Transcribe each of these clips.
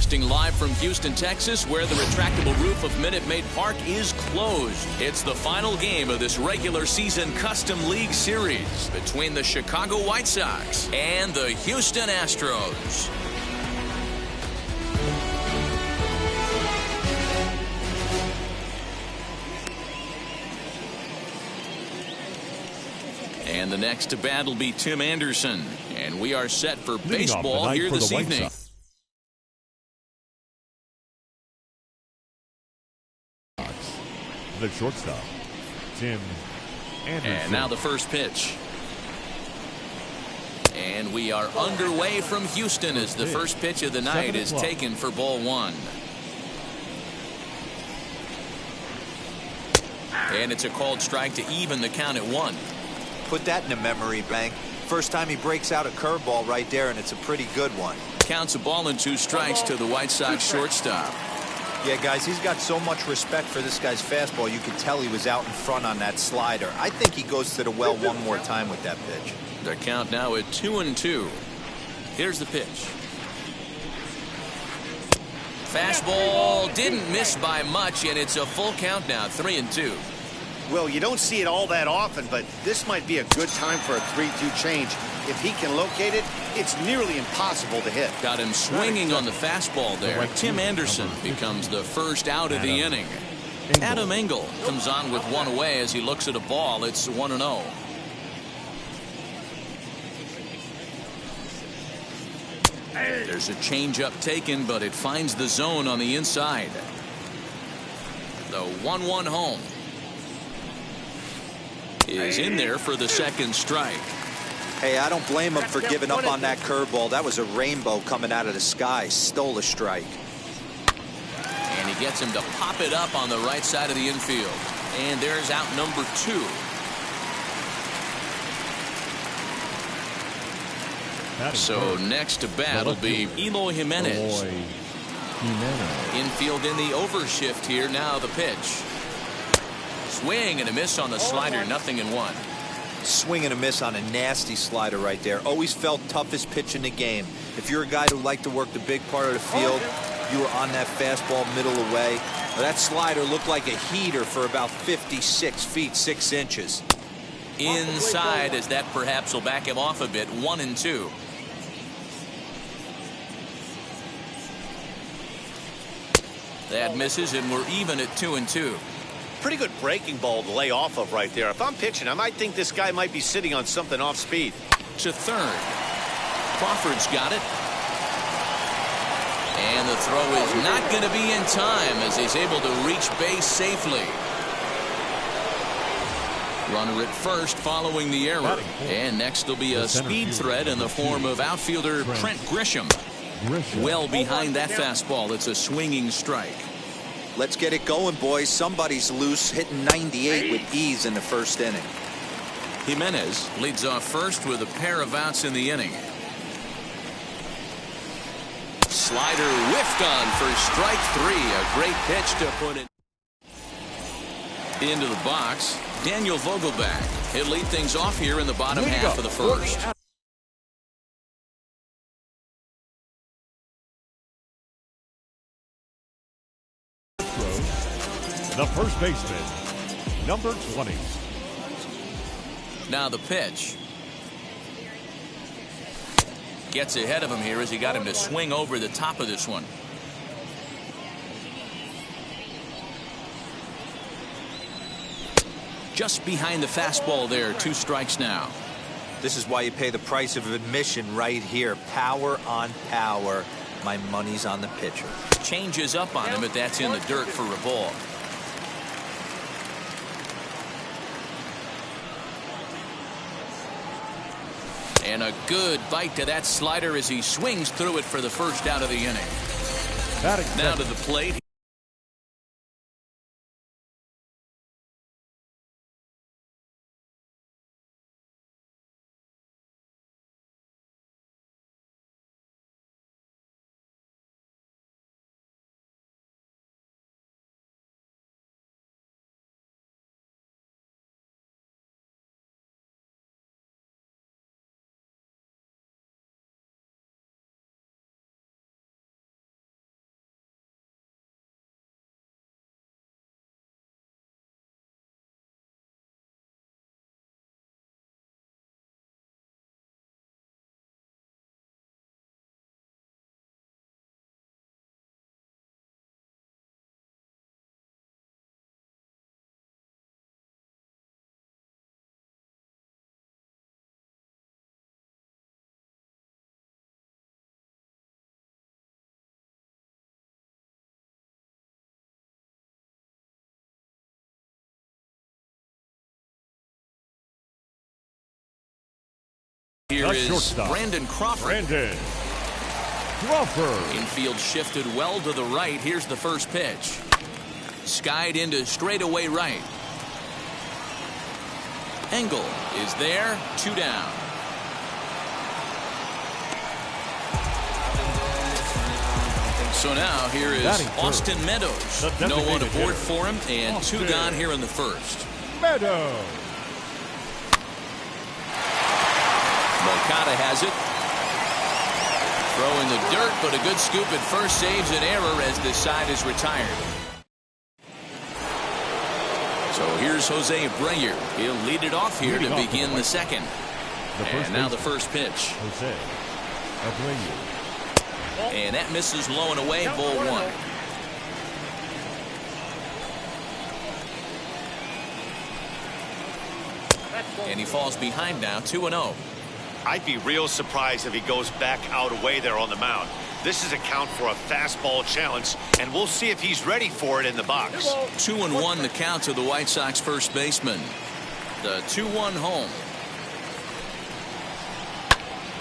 Broadcasting live from Houston, Texas, where the retractable roof of Minute Maid Park is closed. It's the final game of this regular season Custom League Series between the Chicago White Sox and the Houston Astros. And the next to bat will be Tim Anderson. And we are set for baseball here this evening. The shortstop, Tim Anderson. And now the first pitch. And we are underway from Houston as the first pitch of the night is taken for ball one. And it's a called strike to even the count at one. Put that in a memory bank. First time he breaks out a curveball right there, and it's a pretty good one. Counts a ball and 2 strikes to the White Sox shortstop. Yeah, guys, he's got so much respect for this guy's fastball. You could tell he was out in front on that slider. I think he goes to the well one more time with that pitch. The count now at 2-2. Here's the pitch. Fastball didn't miss by much, and it's a full count now, 3-2. Well, you don't see it all that often, but this might be a good time for a 3-2 change. If he can locate it, it's nearly impossible to hit. Got him swinging on the fastball there. Tim Anderson becomes the first out of the inning. Adam Engel comes on with one away as he looks at a ball. It's 1-0. There's a changeup taken, but it finds the zone on the inside. The 1-1 home is in there for the second strike. Hey, I don't blame him for giving up on that curveball. That was a rainbow coming out of the sky. Stole a strike. And he gets him to pop it up on the right side of the infield. And there's out number 2. So next to bat will be Eloy Jimenez. Infield in the overshift here. Now the pitch. Swing and a miss on the slider, 0-1. Swing and a miss on a nasty slider right there. Always felt toughest pitch in the game. If you're a guy who liked to work the big part of the field, you were on that fastball middle away. That slider looked like a heater for about 56 feet 6 inches. Inside as that perhaps will back him off a bit. 1-2. That misses, and we're even at 2-2. Pretty good breaking ball to lay off of right there. If I'm pitching, I might think this guy might be sitting on something off speed. To third. Crawford's got it. And the throw is not going to be in time as he's able to reach base safely. Runner at first following the error. And next will be a speed threat in the form of outfielder Trent Grisham. Well behind that fastball. It's a swinging strike. Let's get it going, boys. Somebody's loose, hitting 98 with ease in the first inning. Jimenez leads off first with a pair of outs in the inning. Slider whiffed on for strike 3. A great pitch to put it into the box. Daniel Vogelbach. He'll lead things off here in the bottom half of the first. The first baseman, number 20. Now the pitch. Gets ahead of him here as he got him to swing over the top of this one. Just behind the fastball there. 2 strikes now. This is why you pay the price of admission right here. Power on power. My money's on the pitcher. Changes up on him, but that's in the dirt for a ball. And a good bite to that slider as he swings through it for the first out of the inning. Now to the plate. here The is shortstop, Brandon Crawford. Brandon Crawford. Infield shifted well to the right. Here's the first pitch. Skied into straightaway right. Engel is there. 2 down. So now here is Austin Meadows. No one aboard for him, and Austin. 2 gone here in the first. Meadows. Moncada has it. Throw in the dirt, but a good scoop at first saves an error as this side is retired. So here's Jose Abreu. He'll lead it off here to begin the second. And now the first pitch. Jose Abreu. And that misses low and away. Ball 1. And he falls behind now. 2-0. I'd be real surprised if he goes back out away there on the mound. This is a count for a fastball challenge, and we'll see if he's ready for it in the box. 2-1 the count to the White Sox first baseman. The 2-1 home.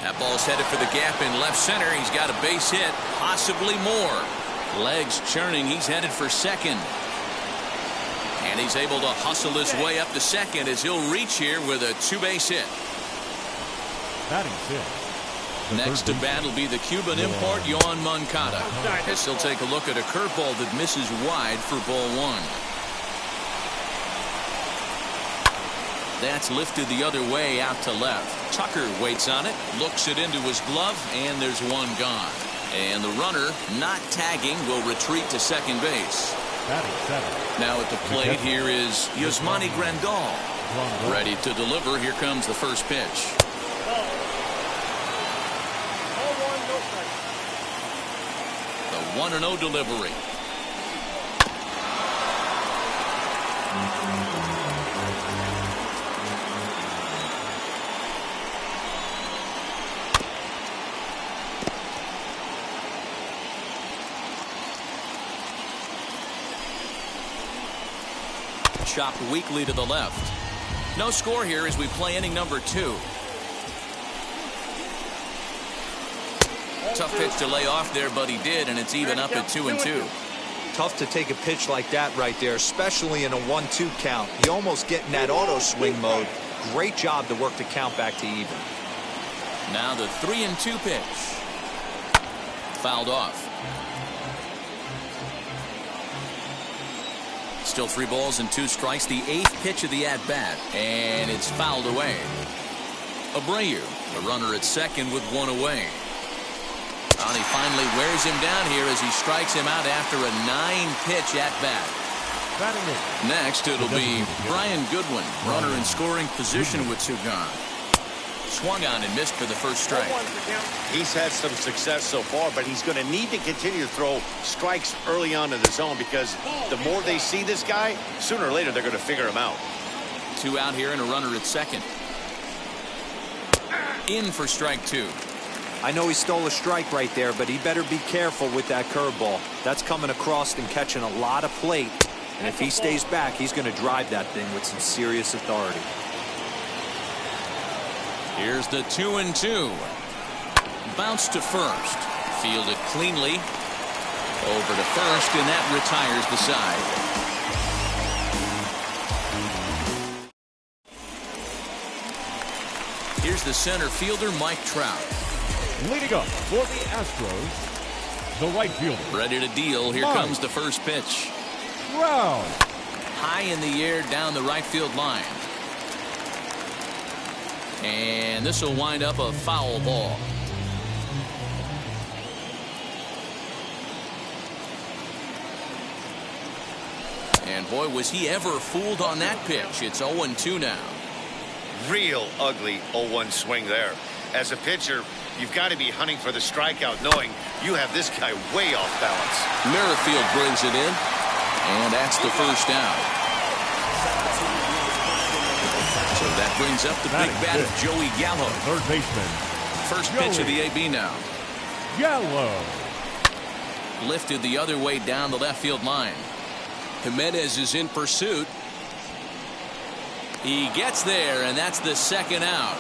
That ball's headed for the gap in left center. He's got a base hit, possibly more. Legs churning. He's headed for second. And he's able to hustle his way up to second as he'll reach here with a 2-base hit. Batting 6. Next to bat will be the Cuban import, Yoan Moncada. As he'll take a look at a curveball that misses wide for ball 1. That's lifted the other way out to left. Tucker waits on it, looks it into his glove, and there's 1 gone. And the runner, not tagging, will retreat to second base. Batting 7. Now at the plate here is Yasmani Grandal. Ready to deliver. Here comes the first pitch. The 1-0 delivery. Chopped weakly to the left. No score here as we play inning number 2. Tough pitch to lay off there, but he did, and it's even up at 2-2. Tough to take a pitch like that right there, especially in a 1-2 count. You almost get in that auto swing mode. Great job to work the count back to even. Now the 3-2 pitch. Fouled off. Still 3 balls and 2 strikes. The 8th pitch of the at-bat, and it's fouled away. Abreu, the runner at second with 1 away. And he finally wears him down here as he strikes him out after a 9-pitch at-bat. Next, it'll be Brian Goodwin, runner in scoring position with 2 gone. Swung on and missed for the first strike. He's had some success so far, but he's going to need to continue to throw strikes early on in the zone because the more they see this guy, sooner or later they're going to figure him out. 2 out here and a runner at second. In for strike 2. I know he stole a strike right there, but he better be careful with that curveball. That's coming across and catching a lot of plate. And if he stays back, he's going to drive that thing with some serious authority. Here's the 2-2. Bounce to first. Fielded cleanly. Over to first, and that retires the side. Here's the center fielder, Mike Trout. Leading up for the Astros, the right fielder. Ready to deal. Here comes the first pitch. Trout. High in the air down the right field line. And this will wind up a foul ball. And boy, was he ever fooled on that pitch. It's 0-2 now. Real ugly 0-1 swing there. As a pitcher, you've got to be hunting for the strikeout, knowing you have this guy way off balance. Merrifield brings it in, and that's the first down. So that brings up the big bat of Joey Gallo. Third baseman. First pitch of the AB now. Gallo. Lifted the other way down the left field line. Jimenez is in pursuit. He gets there, and that's the second out.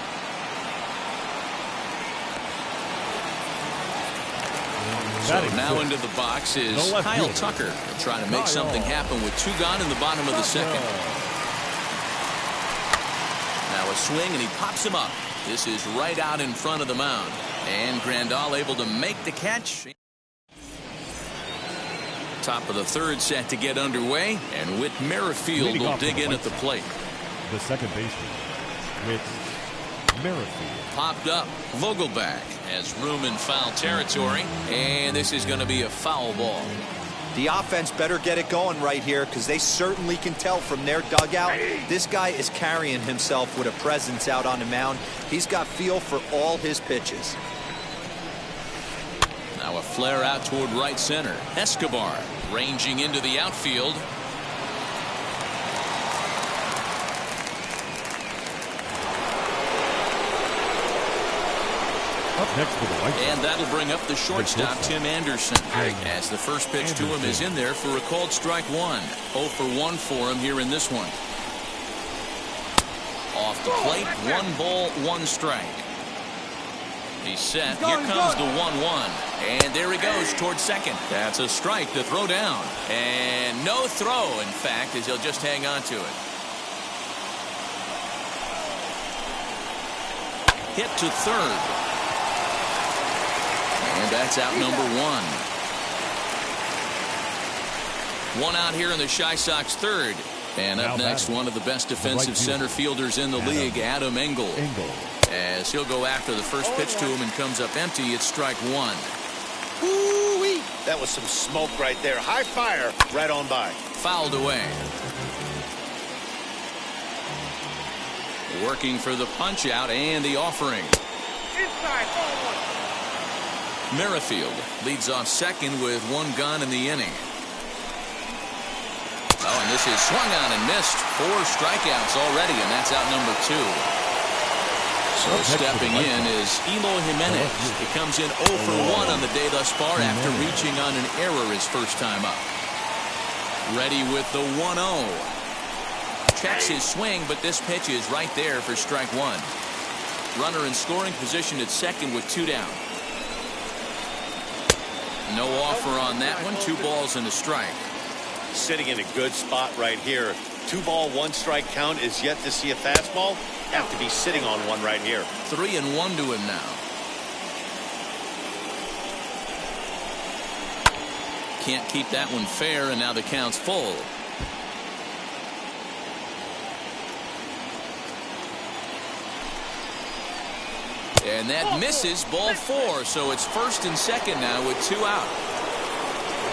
So now into the box is Kyle Tucker, trying to make something happen with 2 gone in the bottom of the second. Now a swing, and he pops him up. This is right out in front of the mound. And Grandal able to make the catch. Top of the third set to get underway, and Whit Merrifield will dig in at the plate. The second baseman, Whit Merrifield. Popped up. Vogelback has room in foul territory, and this is going to be a foul ball. The offense better get it going right here, because they certainly can tell from their dugout. This guy is carrying himself with a presence out on the mound. He's got feel for all his pitches. Now a flare out toward right center. Escobar ranging into the outfield. Up next for the White Sox. And that'll bring up the shortstop, Tim Anderson, as the first pitch to him is in there for a called strike 1. 0 for 1 for him here in this one. Off the plate, 1 ball, 1 strike. He's set. Here comes the 1-1. And there he goes towards second. That's a strike to throw down. And no throw, in fact, as he'll just hang on to it. Hit to third. And that's out number 1. 1 out here in the Chi Sox third. And up next, one of the best defensive center fielders in the league, Adam Engel. As he'll go after the first pitch to him and comes up empty, it's strike 1. Woo-wee. That was some smoke right there. High fire right on by. Fouled away. Working for the punch out and the offering. Inside, ball 1. Merrifield leads off second with 1 gone in the inning. Oh, and this is swung on and missed. 4 strikeouts already, and that's out number 2. So stepping in is Eloy Jimenez. He comes in 0 for 1 on the day thus far after reaching on an error his first time up. Ready with the 1-0. Checks his swing, but this pitch is right there for strike 1. Runner in scoring position at second with 2 down. No offer on that one. 2 balls and a strike. Sitting in a good spot right here. 2 ball, 1 strike count is yet to see a fastball. Have to be sitting on one right here. 3-1 to him now. Can't keep that one fair, and now the count's full. And that misses, ball 4. So it's first and second now with 2 out.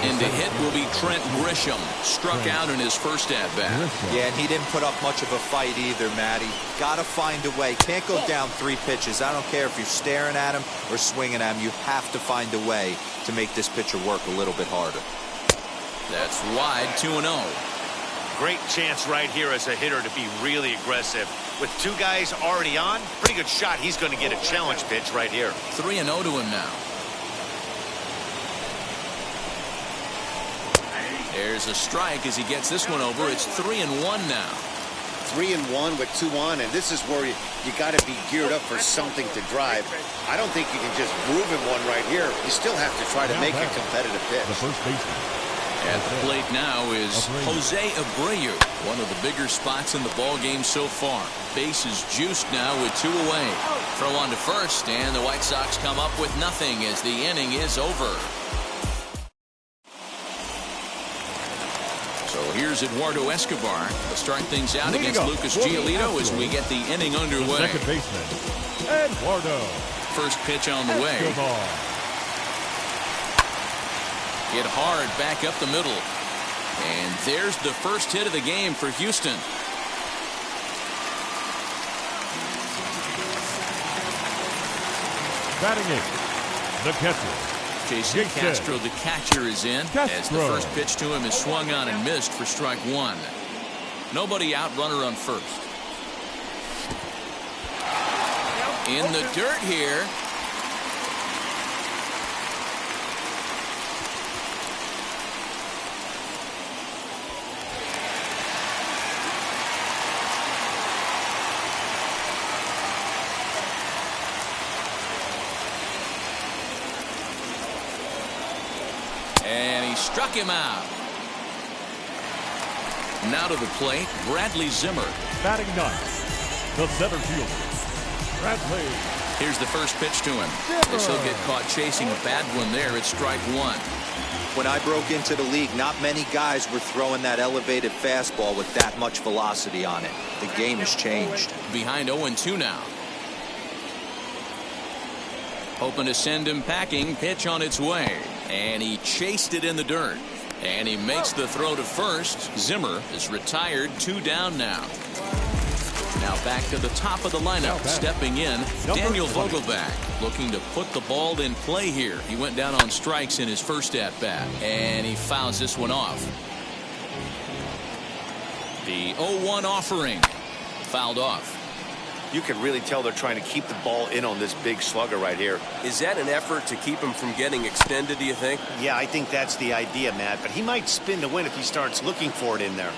And the hit will be Trent Grisham. Struck out in his first at-bat. Yeah, and he didn't put up much of a fight either, Matty. Got to find a way. Can't go down 3 pitches. I don't care if you're staring at him or swinging at him. You have to find a way to make this pitcher work a little bit harder. That's wide, 2-0. Great chance right here as a hitter to be really aggressive. With 2 guys already on, pretty good shot. He's going to get a challenge pitch right here. 3-0 to him now. There's a strike as he gets this one over. It's 3-1 now. 3-1 with 2 on, and this is where you got to be geared up for something to drive. I don't think you can just move him one right here. You still have to try to make a competitive pitch. The first baseman. At the plate now is Jose Abreu, one of the bigger spots in the ball game so far. Base is juiced now with 2 away. Throw on to first, and the White Sox come up with nothing as the inning is over. So here's Eduardo Escobar to start things out against Lucas Giolito as we get the inning underway. The second baseman, Eduardo. First pitch on the way. Hit hard back up the middle. And there's the first hit of the game for Houston. Batting 8, the catcher. Jason Castro, the catcher, is in as the first pitch to him is swung on and missed for strike 1. Nobody out, runner on first. In the dirt here. struck him out. Now to the plate, Bradley Zimmer. Batting ninth, the center fielder, Bradley. Here's the first pitch to him. As he'll get caught chasing a bad one there, it's strike one. When I broke into the league, not many guys were throwing that elevated fastball with that much velocity on it. The game has changed. Behind 0-2 now. Hoping to send him packing. Pitch on its way. And he chased it in the dirt. And he makes the throw to first. Zimmer is retired. 2 down now. Now back to the top of the lineup. Stepping in, Daniel Vogelbach, looking to put the ball in play here. He went down on strikes in his first at-bat, and he fouls this one off. The 0-1 offering fouled off. You can really tell they're trying to keep the ball in on this big slugger right here. Is that an effort to keep him from getting extended, do you think? Yeah, I think that's the idea, Matt, but he might spin to win if he starts looking for it in there.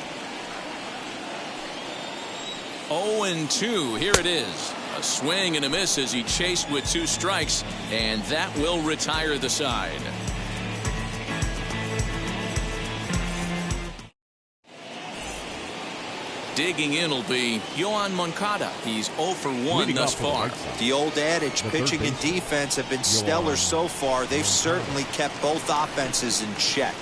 0-2. Here it is. A swing and a miss as he chased with 2 strikes, and that will retire the side. Digging in will be Yoan Moncada. He's 0 for 1 thus far. The old adage, pitching and defense have been stellar so far. They've certainly kept both offenses in check.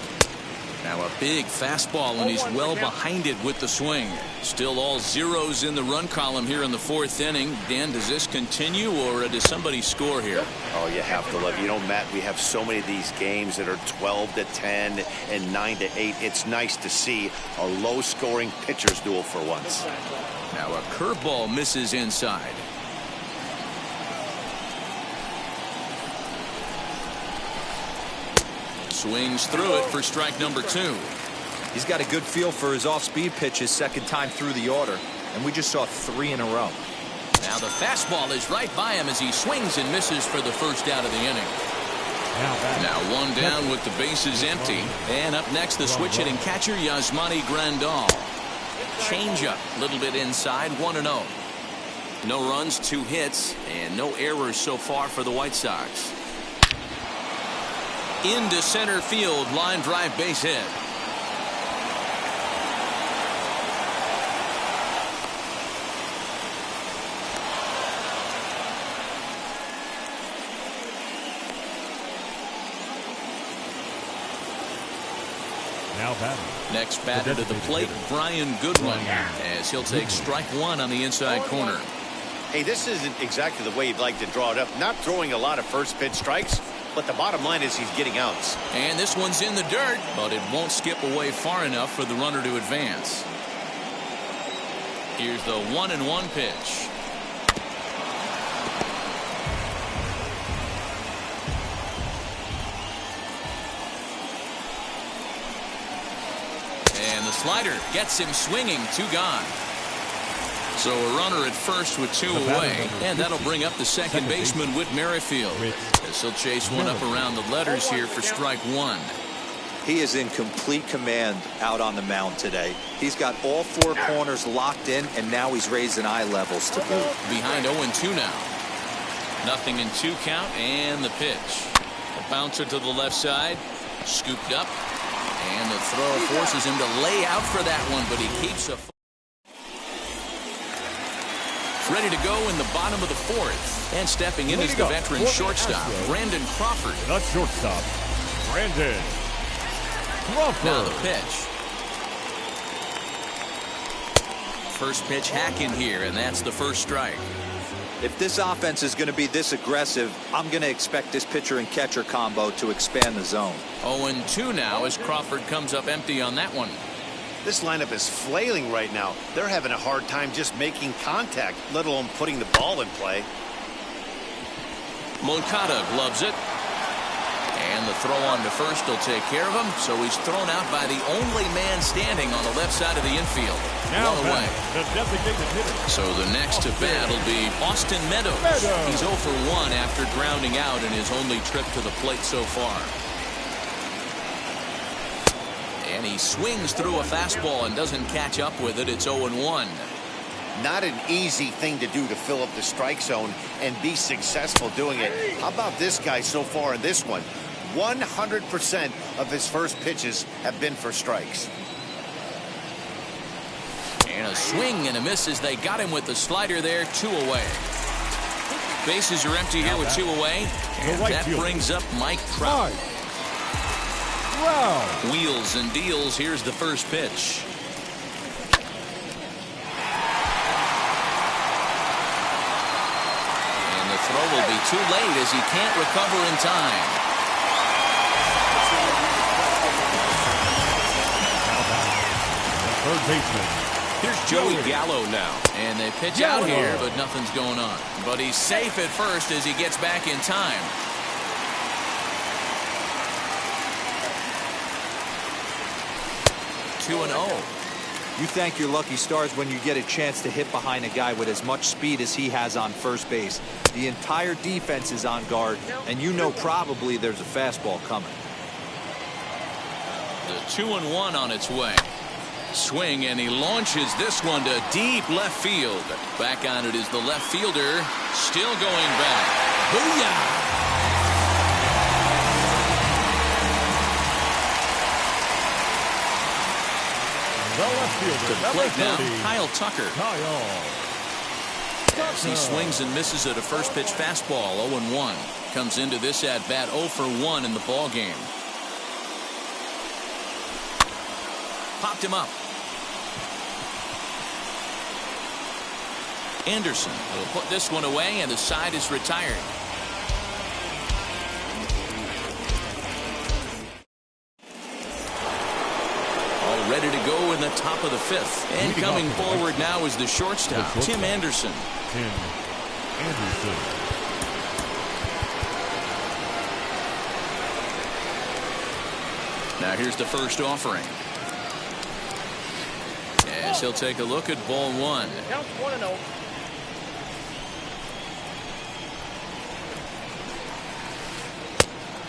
Now a big fastball, and he's well behind it with the swing. Still all zeros in the run column here in the 4th inning. Dan, does this continue, or does somebody score here? Oh, you have to love. You know, Matt, we have so many of these games that are 12-10 and 9-8. It's nice to see a low-scoring pitcher's duel for once. Now a curveball misses inside. Swings through it for strike number 2. He's got a good feel for his off-speed pitches second time through the order, and we just saw 3 in a row. Now the fastball is right by him as he swings and misses for the first out of the inning. Now 1 down with the bases empty, and up next the switch-hitting catcher Yasmani Grandal. Changeup, a little bit inside, 1-0. No runs, 2 hits, and no errors so far for the White Sox. Into center field, line drive, base hit. Now batting. Next batter to the plate, Brian Goodwin, as he'll take strike 1 on the inside corner. Hey, this isn't exactly the way you'd like to draw it up. Not throwing a lot of first pitch strikes, but the bottom line is he's getting outs. And this one's in the dirt, but it won't skip away far enough for the runner to advance. Here's the 1-1 pitch. And the slider gets him swinging, 2 gone. So a runner at first with 2 away, and that'll bring up the second baseman, Whit Merrifield, as he'll chase one up around the letters here for strike 1. He is in complete command out on the mound today. He's got all 4 corners locked in, and now he's raising eye levels to boot. Behind 0-2 now. Nothing in 2 count, and the pitch. A bouncer to the left side, scooped up, and the throw forces him to lay out for that one, but he keeps a... Ready to go in the bottom of the 4th. And stepping in is the veteran shortstop, Brandon Crawford. The shortstop, Brandon Crawford. Now the pitch. First pitch hack in here, and that's the first strike. If this offense is going to be this aggressive, I'm going to expect this pitcher and catcher combo to expand the zone. 0-2 now as Crawford comes up empty on that one. This lineup is flailing right now. They're having a hard time just making contact, let alone putting the ball in play. Moncada gloves it. And the throw on to first will take care of him. So he's thrown out by the only man standing on the left side of the infield. Now One away. The designated hitter. So the next to bat will be Austin Meadows. He's 0 for 1 after grounding out in his only trip to the plate so far. And he swings through a fastball and doesn't catch up with it. It's 0-1. Not an easy thing to do to fill up the strike zone and be successful doing it. How about this guy so far in this one? 100% of his first pitches have been for strikes. And a swing and a miss as they got him with the slider there. 2 away. Bases are empty here with 2 away. And that brings up Mike Trout. Wheels and deals. Here's the first pitch. And the throw will be too late as he can't recover in time. Third baseman. Here's Joey Gallo now. And they pitch out here, but nothing's going on. But he's safe at first as he gets back in time. Two and 0. You thank your lucky stars when you get a chance to hit behind a guy with as much speed as he has on first base. The entire defense is on guard, and you know probably there's a fastball coming. The 2-1 on its way. Swing, and he launches this one to deep left field. Back on it is the left fielder, still going back. Booyah! The left fielder, to the plate now, Kyle Tucker. As he swings and misses at a first pitch fastball. 0-1. Comes into this at bat 0 for 1 in the ball game. Popped him up. Anderson will put this one away, and the side is retired. All ready to go in the top of the 5th. And coming forward now is the shortstop, Tim Anderson. Now here's the first offering. As he'll take a look at ball 1. Counts 1-0.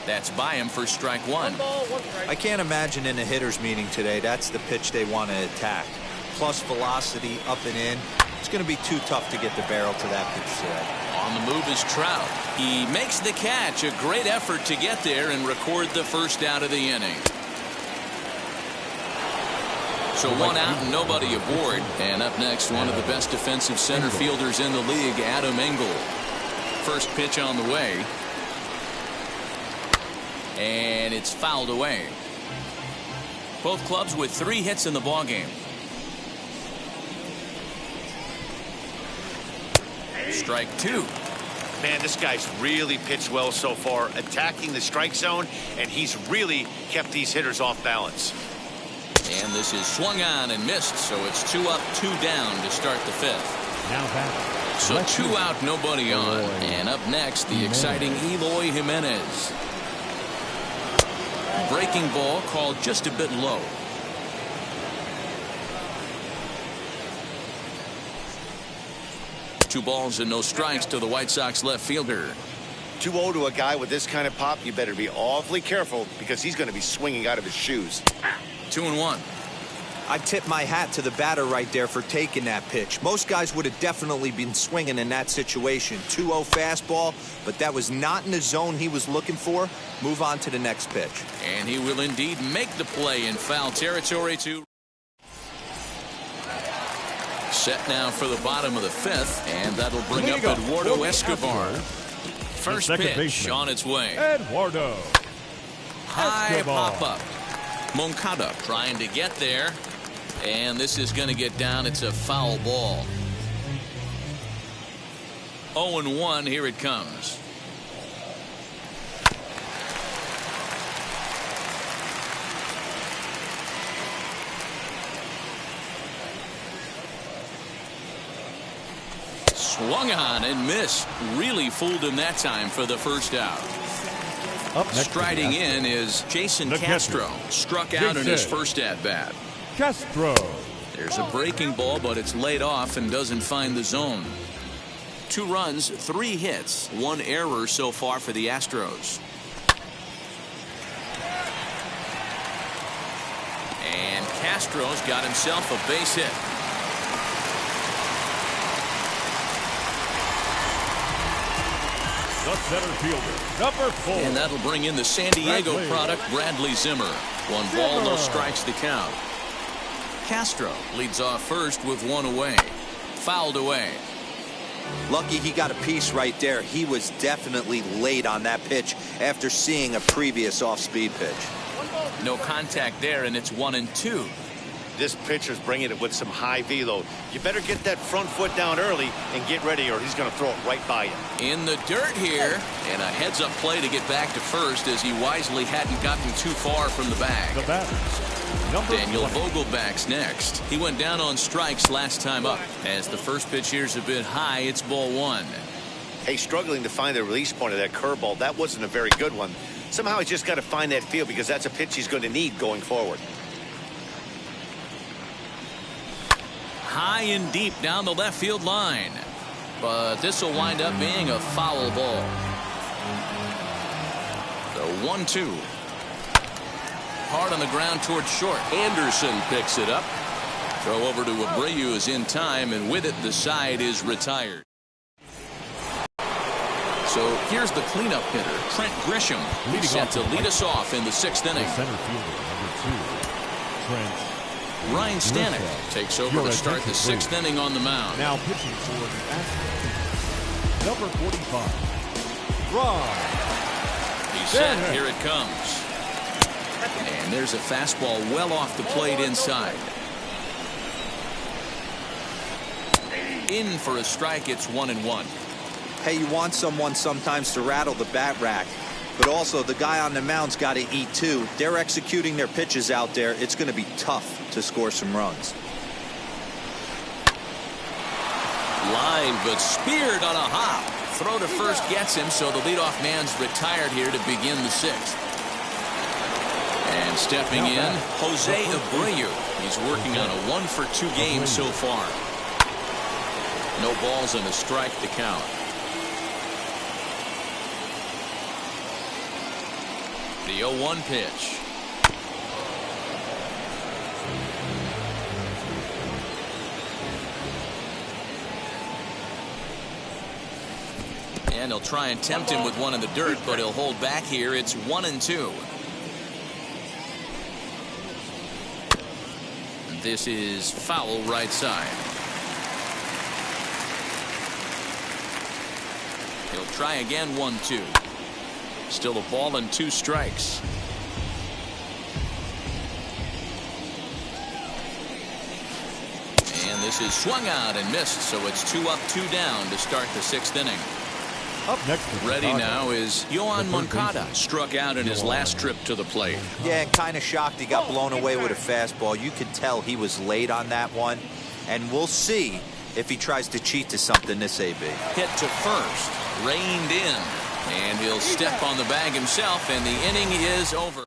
That's by him for strike 1. 1 ball, 1 strike. I can't imagine in a hitter's meeting today that's the pitch they want to attack. Plus velocity up and in. It's going to be too tough to get the barrel to that pitch today. On the move is Trout. He makes the catch. A great effort to get there and record the first out of the inning. So 1 out and nobody aboard. And up next, one of the best defensive center fielders in the league, Adam Engel. First pitch on the way. And it's fouled away. Both clubs with 3 hits in the ballgame. Strike 2. Man, this guy's really pitched well so far, attacking the strike zone, and he's really kept these hitters off balance. And this is swung on and missed, so it's 2 up, 2 down to start the 5th. Now back. So 2 out, nobody on. And up next, the exciting Eloy Jimenez. Breaking ball called just a bit low. Two balls and no strikes to the White Sox left fielder. 2-0 to a guy with this kind of pop, you better be awfully careful because he's going to be swinging out of his shoes. 2-1. I tip my hat to the batter right there for taking that pitch. Most guys would have definitely been swinging in that situation. 2-0 fastball, but that was not in the zone he was looking for. Move on to the next pitch. And he will indeed make the play in foul territory to. Set now for the bottom of the 5th, and that'll bring up Eduardo Escobar. First pitch on its way. Eduardo. High pop-up. Moncada trying to get there. And this is going to get down. It's a foul ball. 0-1. Here it comes. Swung on and missed. Really fooled him that time for the first out. Up next, striding in is Jason Castro. Struck out in his first at-bat. Castro. There's a breaking ball, but it's laid off and doesn't find the zone. 2 runs, 3 hits, 1 error so far for the Astros. And Castro's got himself a base hit. The The center fielder, number 4. And that'll bring in the San Diego product, Bradley Zimmer. 1 ball, no strikes the count. Castro leads off first with 1 away. Fouled away. Lucky he got a piece right there. He was definitely late on that pitch after seeing a previous off-speed pitch. No contact there, and it's 1-2. This pitcher's bringing it with some high velo. You better get that front foot down early and get ready, or he's going to throw it right by you. In the dirt here, and a heads-up play to get back to first as he wisely hadn't gotten too far from the bag. The batters, number Daniel 20. Vogelback's next. He went down on strikes last time up. As the first pitch here's a bit high, it's ball 1. Hey, struggling to find the release point of that curveball. That wasn't a very good one. Somehow he's just got to find that feel, because that's a pitch he's going to need going forward. High and deep down the left field line. But this will wind up being a foul ball. The 1-2. Hard on the ground towards short. Anderson picks it up. Throw over to Abreu is in time, and with it the side is retired. So here's the cleanup hitter, Trent Grisham, who's set to lead us off in the 6th inning. Center fielder, number 2. Trent Ryan Stanek takes over to start the 6th inning on the mound. Now pitching for the Astros, number 45, Ron. He's set. Here it comes. And there's a fastball well off the plate inside. In for a strike. It's 1-1. Hey, you want someone sometimes to rattle the bat rack, but also the guy on the mound's got to eat too. They're executing their pitches out there. It's going to be tough to score some runs. Line, but speared on a hop. Throw to first gets him, so the leadoff man's retired here to begin the 6th. And stepping in, Jose Abreu. He's working on a 1-for-2 game so far. No balls and a strike to count. The 0-1 pitch. And he'll try and tempt him with one in the dirt, but he'll hold back here. It's 1-2. This is foul right side. He'll try again. 1-2. Still a ball and 2 strikes. And this is swung out and missed, so it's 2 up, 2 down to start the 6th inning. Up next, ready now is Yoan Moncada. Struck out in his last trip to the plate. Yeah, and kind of shocked he got blown away with a fastball. You could tell he was late on that one, and we'll see if he tries to cheat to something this AB. Hit to first, reined in, and he'll step on the bag himself, and the inning is over.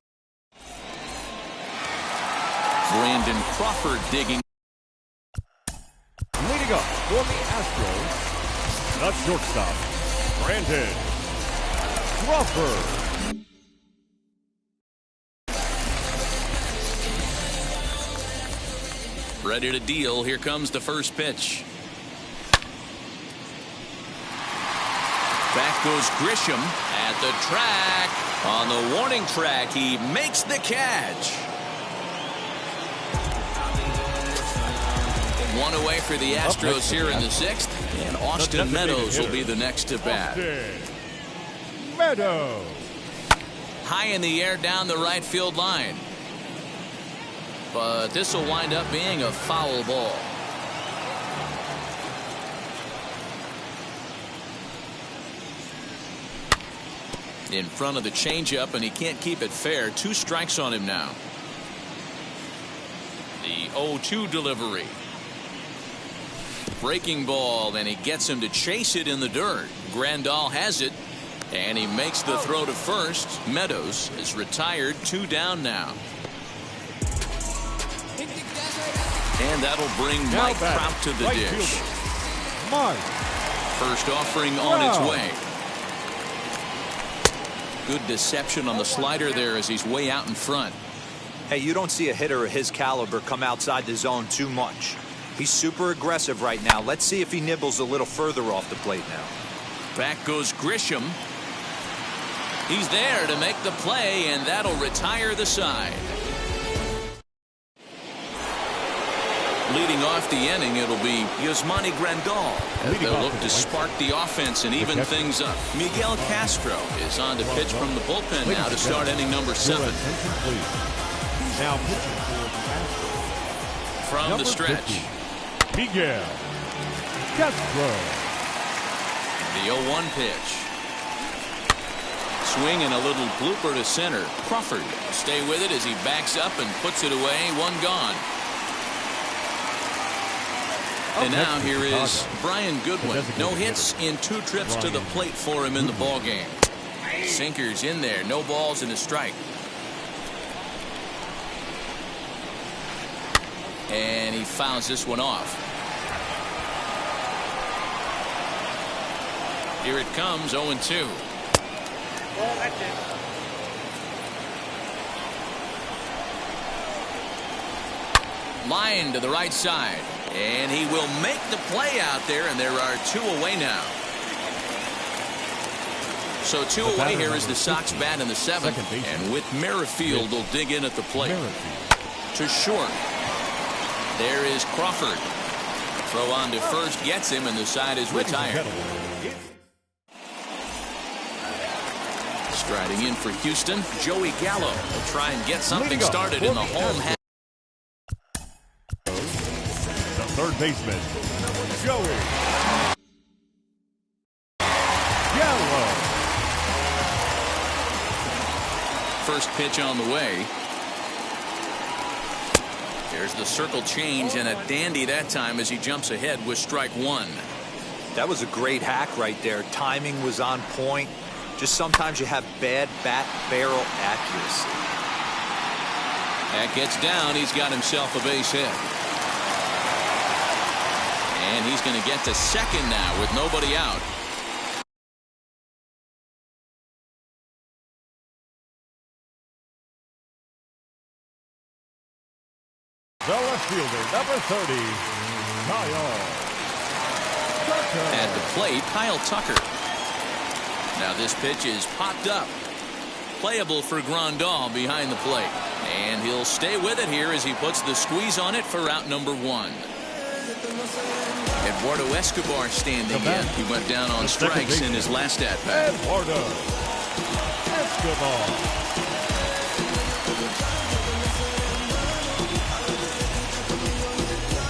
Brandon Crawford digging. Leading up for the Astros, the shortstop, Brandon Crawford. Ready to deal. Here comes the first pitch. Back goes Grisham at the track. On the warning track, he makes the catch. 1 away for the Astros here in the 6th. And Austin Meadows will be the next to bat. Meadows. High in the air down the right field line. But this will wind up being a foul ball. In front of the changeup, and he can't keep it fair. 2 strikes on him now. The 0-2 delivery. Breaking ball, and he gets him to chase it in the dirt. Grandal has it, and he makes the throw to first. Meadows is retired. 2 down now. And that'll bring Mike Trout to the dish. First offering on its way. Good deception on the slider there as he's way out in front. Hey, you don't see a hitter of his caliber come outside the zone too much. He's super aggressive right now. Let's see if he nibbles a little further off the plate now. Back goes Grisham. He's there to make the play, and that'll retire the side. Leading off the inning, it'll be Yasmani Grandal as they'll look to spark the offense and even things up. Miguel Castro is on to pitch from the bullpen now to start inning number 7. Now pitching for the Astros. From the stretch. 50, Miguel Castro. The 0-1 pitch. Swing and a little blooper to center. Crawford stay with it as he backs up and puts it away. One gone. And now here is Brian Goodwin. No hits in 2 trips to the plate for him in the ballgame. Sinkers in there. No balls and a strike. And he fouls this one off. Here it comes, 0-2. Line to the right side. And he will make the play out there, and there are 2 away now. So 2 away here is the Sox bat in the 7th. And with Merrifield, will dig in at the plate. To short. There is Crawford. Throw on to first gets him, and the side is retired. Striding in for Houston, Joey Gallo will try and get something started in the home half. Third baseman, Joey Gallo. First pitch on the way. There's the circle change, and a dandy that time as he jumps ahead with strike 1. That was a great hack right there. Timing was on point. Just sometimes you have bad bat barrel accuracy. That gets down. He's got himself a base hit. And he's going to get to second now with nobody out. The left fielder, number 30, Kyle Tucker. At the plate, Kyle Tucker. Now this pitch is popped up. Playable for Grandal behind the plate. And he'll stay with it here as he puts the squeeze on it for out number 1. Eduardo Escobar standing in. He went down on strikes in his last at-bat. Eduardo Escobar.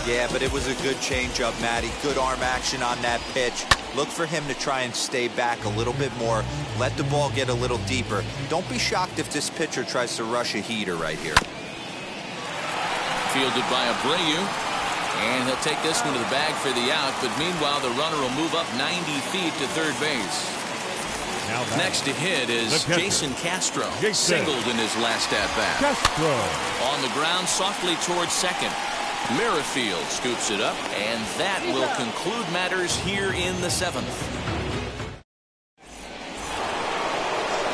Yeah, but it was a good changeup, Matty. Good arm action on that pitch. Look for him to try and stay back a little bit more. Let the ball get a little deeper. Don't be shocked if this pitcher tries to rush a heater right here. Fielded by Abreu. And he'll take this one to the bag for the out. But meanwhile, the runner will move up 90 feet to third base. Next to hit is Jason Castro. Singled in his last at-bat. Castro. On the ground, softly towards second. Merrifield scoops it up, and that will conclude matters here in the 7th.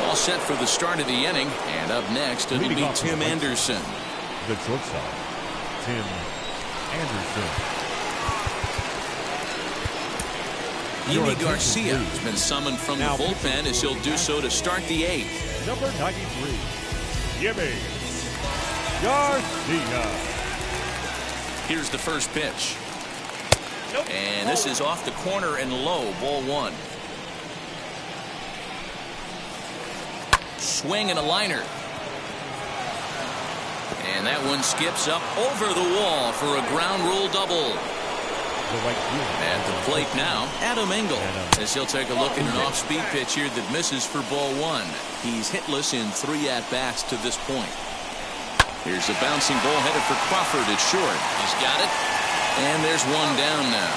All set for the start of the inning, and up next it'll be Tim Anderson. The shortstop, Tim Anderson. Yimi Garcia has been summoned from the bullpen as he'll do so to start the 8th. Number 93, Yimi Garcia. Here's the first pitch. And this is off the corner and low, ball 1. Swing and a liner. And that one skips up over the wall for a ground rule double. At the plate now, Adam Engel, as he'll take a look at an off-speed pitch here that misses for ball 1. He's hitless in 3 at-bats to this point. Here's a bouncing ball headed for Crawford at short. He's got it. And there's one down now.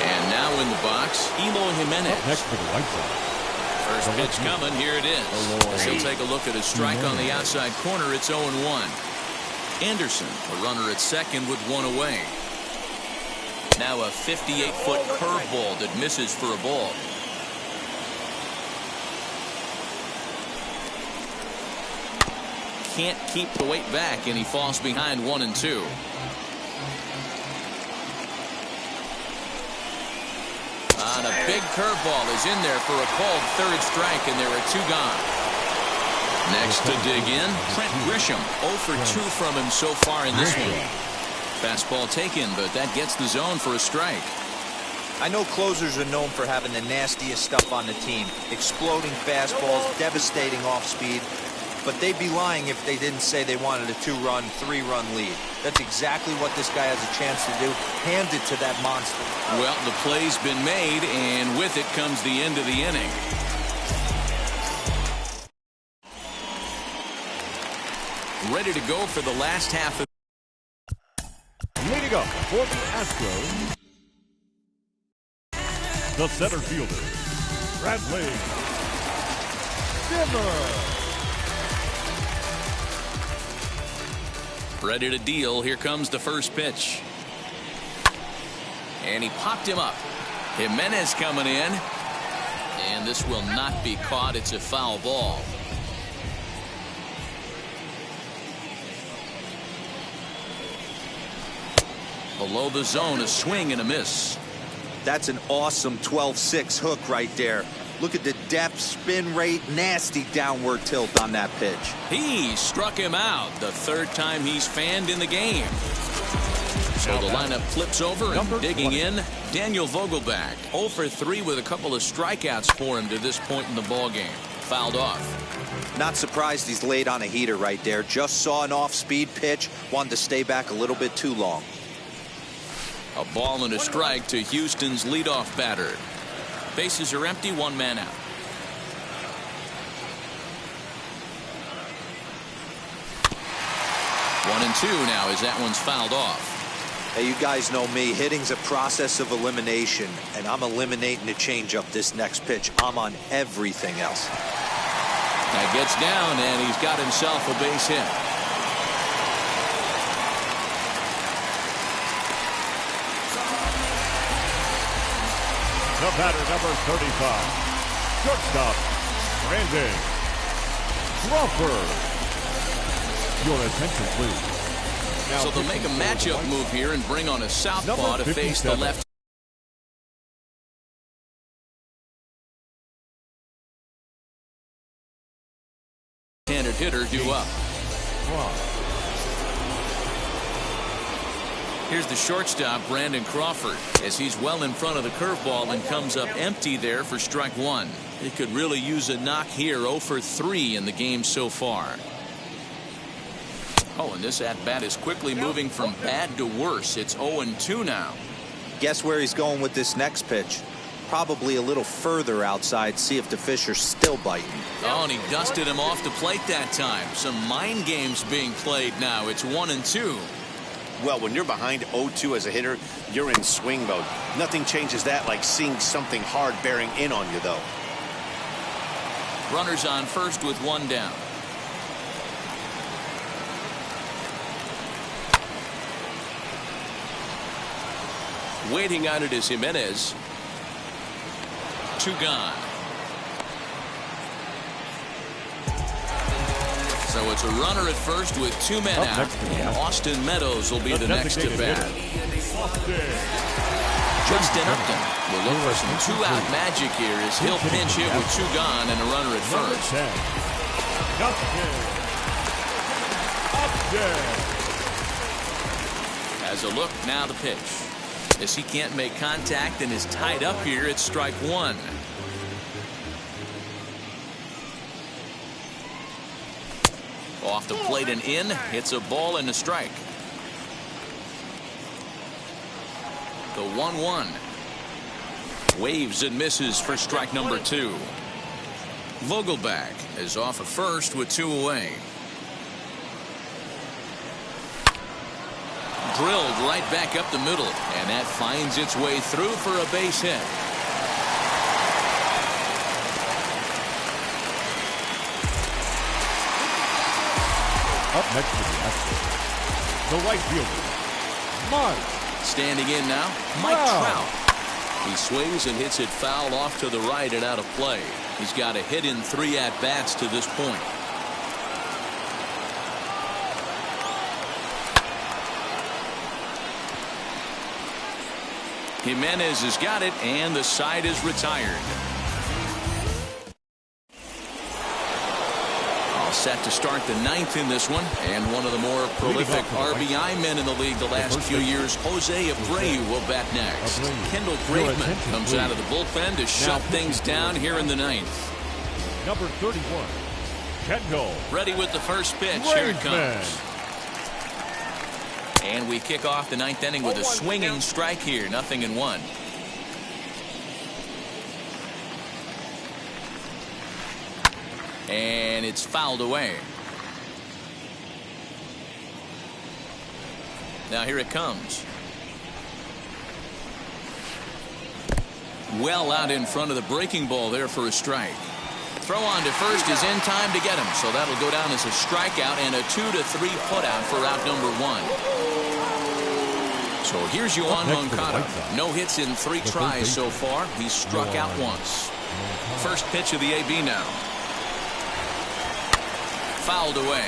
And now in the box, Eloy Jimenez. Next for the White Sox. First pitch coming. Here it is. As he'll take a look at a strike on the outside corner. It's 0-1. Anderson, a runner at second with 1 away. Now a 58-foot curveball that misses for a ball. Can't keep the weight back, and he falls behind 1-2. And a big curveball is in there for a called third strike, and there are 2 gone. Next to dig in, Trent Grisham. 0 for 2 from him so far in this one. Fastball taken, but that gets the zone for a strike. I know closers are known for having the nastiest stuff on the team. Exploding fastballs, devastating off speed. But they'd be lying if they didn't say they wanted a 2-run, 3-run lead. That's exactly what this guy has a chance to do. Hand it to that monster. Well, the play's been made, and with it comes the end of the inning. Ready to go for the last half of. Leading up for the Astros, the center fielder, Bradley Zimmer. Ready to deal. Here comes the first pitch. And he popped him up. Jimenez coming in. And this will not be caught. It's a foul ball. Below the zone, a swing and a miss. That's an awesome 12-6 hook right there. Look at the depth, spin rate, nasty downward tilt on that pitch. He struck him out, the 3rd time he's fanned in the game. So the lineup flips over and digging in, Daniel Vogelbach. 0 for 3 with a couple of strikeouts for him to this point in the ballgame. Fouled off. Not surprised he's laid on a heater right there. Just saw an off-speed pitch, wanted to stay back a little bit too long. A ball and a strike to Houston's leadoff batter. Bases are empty, 1 man out. One and 2 now as that one's fouled off. Hey, you guys know me. Hitting's a process of elimination, and I'm eliminating the changeup this next pitch. I'm on everything else. That gets down, and he's got himself a base hit. The batter, number 35, shortstop, Brandon Crawford. Your attention, please. Now, so they'll make a matchup move here and bring on a southpaw to face the left. Handed hitter due up. Here's the shortstop, Brandon Crawford, as he's well in front of the curveball and comes up empty there for strike 1. He could really use a knock here. 0 for 3 in the game so far. Oh, and this at-bat is quickly moving from bad to worse. It's 0-2 now. Guess where he's going with this next pitch? Probably a little further outside, see if the fish are still biting. Oh, and he dusted him off the plate that time. Some mind games being played now. It's 1-2. Well, when you're behind 0-2 as a hitter, you're in swing mode. Nothing changes that like seeing something hard bearing in on you, though. Runners on first with 1 down. Waiting on it is Jimenez. 2 gone. So it's a runner at first with 2 men out. And Austin Meadows will be the next to bat. Justin Upton will look for some 2-out magic here as he'll pinch hit with 2 gone and a runner at first. As a look, now the pitch. As he can't make contact and is tied up here, it's strike 1. Off the plate and in. It's a ball and a strike. The 1-1. Waves and misses for strike number 2. Vogelbach is off at first with 2 away. Drilled right back up the middle, and that finds its way through for a base hit. Up next to the Astros, the right fielder, Mike. Standing in now, Mike Trout. He swings and hits it foul off to the right and out of play. He's got a hit in 3 at-bats to this point. Jimenez has got it, and the side is retired. All set to start the ninth in this one, and one of the more prolific RBI men in the league the last few years, Jose Abreu, will bat next. Kendall Graveman comes out of the bullpen to shut things down here in the ninth. Number 31, Kendall. Ready with the first pitch. Here it comes. And we kick off the ninth inning with a swinging strike here. 0-1. And it's fouled away. Now here it comes. Well out in front of the breaking ball there for a strike. Throw on to first is in time to get him, so that'll go down as a strikeout and a 2-3 putout for out number 1. So here's Yoan Moncada. No hits in 3 tries so far. He's struck out once. First pitch of the AB now. Fouled away.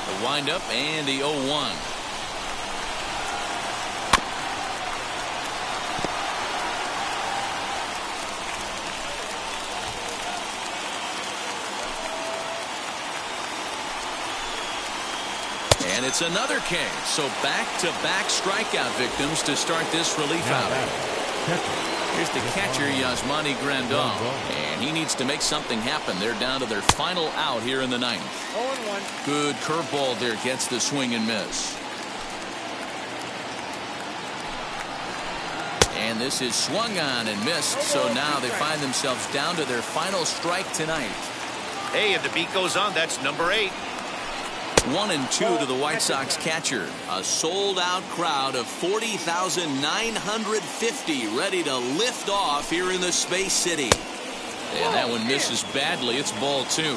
The windup and the 0-1. And it's another K. So back-to-back strikeout victims to start this relief outing. Here's the catcher, Yasmani Grandal. And he needs to make something happen. They're down to their final out here in the ninth. 0-1. Good curveball there. Gets the swing and miss. And this is swung on and missed. So now they find themselves down to their final strike tonight. Hey, and the beat goes on. That's number 8. 1-2 to the White Sox catcher. A sold-out crowd of 40,950 ready to lift off here in the Space City. And that one misses badly. It's ball 2.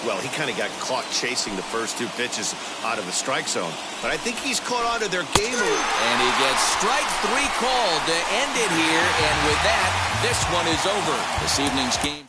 Well, he kind of got caught chasing the first 2 pitches out of the strike zone. But I think he's caught on to their game move. And he gets strike 3 called to end it here. And with that, this one is over. This evening's game.